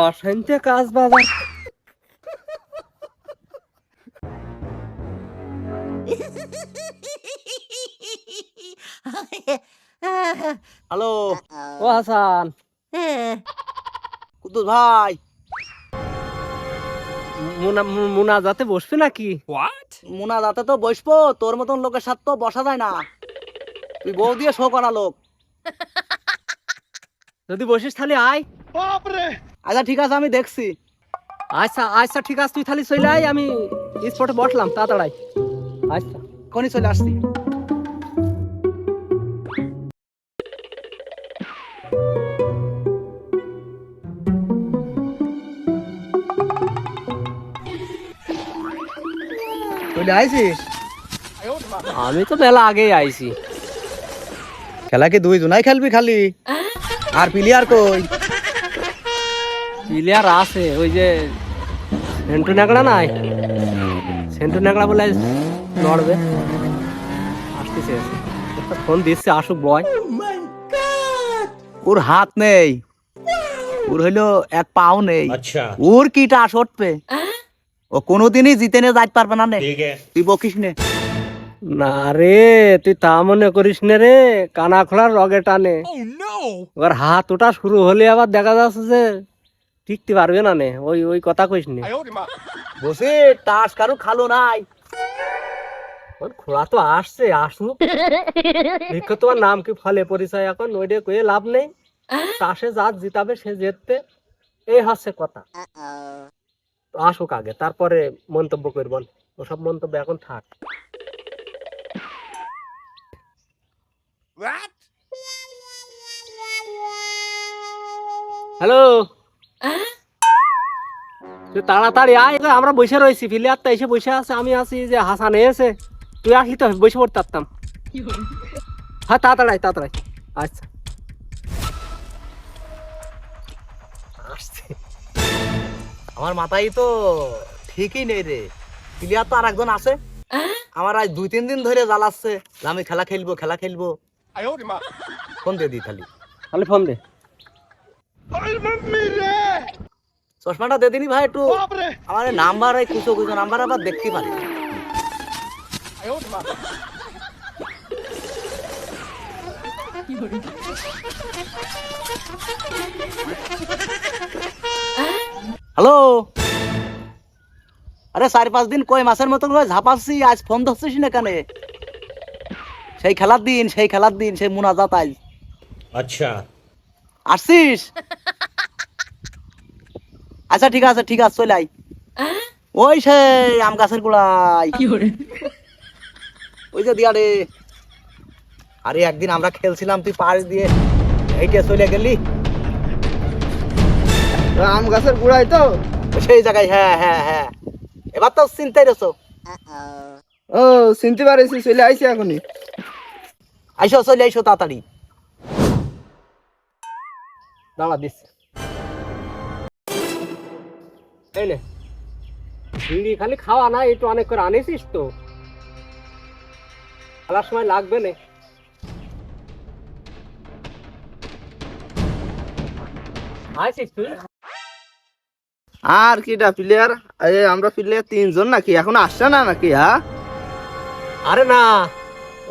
অশান্তি কাজ বাজার। হ্যালো ও হাসান, কুদ্দুস ভাই, মুনাজাতে বসবে নাকি? মুনাজাতে তো বসবো, তোর মতন লোকের সাথে তো বসা যায় না। তুই বউ দিয়ে শো করা লোক। যদি বসিস তাহলে আয়। আচ্ছা ঠিক আছে, আমি দেখছি। আচ্ছা আচ্ছা ঠিক আছে, তুই তাহলে চলে আয়, আমি স্পটে বসলাম তাড়াতাড়ি। আচ্ছা এখনই চলে আসছি। চলে আইছিস? আমি তো মেলা আগেই আইছি। খেলা কি দুই জনাই খেলবি খালি? আর প্লেয়ার কই? প্লেয়ার আছে, ওই যে সেন্টু নাগড়া নাই, সেন্টু নাগড়া বলে লড়বে, আসতেছে। ফোন দিচ্ছে আসুক বয়। ওর হাত নেই, ওর হইলো এক পাও নেই। अच्छा ওর কি টাস উঠবে? ও কোনোদিনই জিতে নিয়ে যাইতে পারবে না নে। ठीक है তুই বকিস নে। না রে, তুই তা মনে করিস নে রে, কানা খোলার রগে টানে। এবার হাত ওটা শুরু হলে আবার দেখা যাচ্ছে যে টিকতে পারবে না নে, ওই ওই কথা কইস নে। বসে টাস কারো খালো নাই। ওর খোলা তো আসছে, আসুক। ভিক্ষ তোমার নাম কি ফলে পরিচয় এখন ওইটা কয়ে লাভ নেই। তাসে যা জিতাবে সে জিতবে, এই হচ্ছে কথা। তো আসুক আগে, তারপরে মন্তব্য করবেন। ওসব মন্তব্য এখন থাক। হ্যালো, তুই তাড়াতাড়ি আয়, আমরা বসে রয়েছি, ফিলিয়ারটা এসে বসে আছে, আমি আছি, যে হাসান এসে, তুই আসলি তো বসে পড়তে পারতাম। হ্যাঁ তাড়াতাড়ি আয়, তাড়াতাড়ি। আচ্ছা আসছে। আমার মাথায় তো ঠিকই নেই রে। প্লেয়ার তো আর একজন আছে। আমার আজ 2-3 দিন ধরে জ্বালাচ্ছে যে আমি খেলা খেলবো, খেলা খেলবো। ফোন দিয়ে দি খালি। তাহলে ফোন দে। চশমাটা দে দিনি ভাই একটু। আমার নাম্বার এই কুচো কুচো নাম্বার আবার দেখতে পারি। হ্যালো, আরে 4-5 দিন কই মাসের মতন করে ঝাপাচ্ছি, আজ ফোন ধরছিস না কেন? সেই খেলার দিন, সেই খেলার দিন, সেই মুনাজাত আজ अच्छा আসছিস? আচ্ছা ঠিক আছে, ঠিক আছে, চলে আই। ওই সেই আম গাছের গোড়ায়, ওই যে দিয়া রে। আরে একদিন আমরা খেলছিলাম, তুই পাশ দিয়ে হেঁটে চলে গেলি। আম গাছের গোড়ায় তো? সেই জায়গায়, হ্যাঁ হ্যাঁ হ্যাঁ। এবার তো চিন্তাই রয়েছো। ও চিনতে পারিস, চলে আইসি এখনই। আইসো, চলে আইসো তাড়াতাড়ি। দাঁড়া দিস, এই নে বিড়ি খালি খাওয়া না, একটু অনেক করে আনিস তো, খেলার সময় লাগবে না। আইসিস তুই? আর কিটা প্লেয়ার? আমরা প্লেয়ার 3 জন নাকি? এখন আসছে না নাকি? হ্যাঁ আরে না,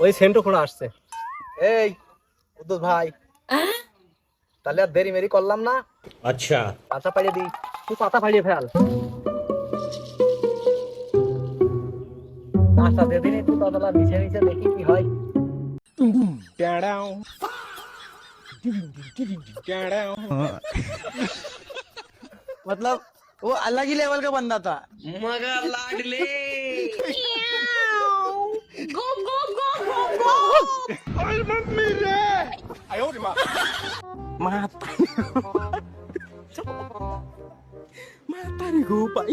ওই সেন্টু খোঁড়া আসছে। এই উদ্দুত ভাই, তাহলে আর দেরি মেরি করলাম না, अच्छा পাতা পাইয়ে দি। তুই পাতা ফাড়িয়ে ফেল। নাস্তা দিয়ে দিন একটু, ততলা নিচে নিচে দেখি কি হয়। मतलब वो अलग ही लेवल का बंदा था। मगर लाडले Mata nih gue, Pak.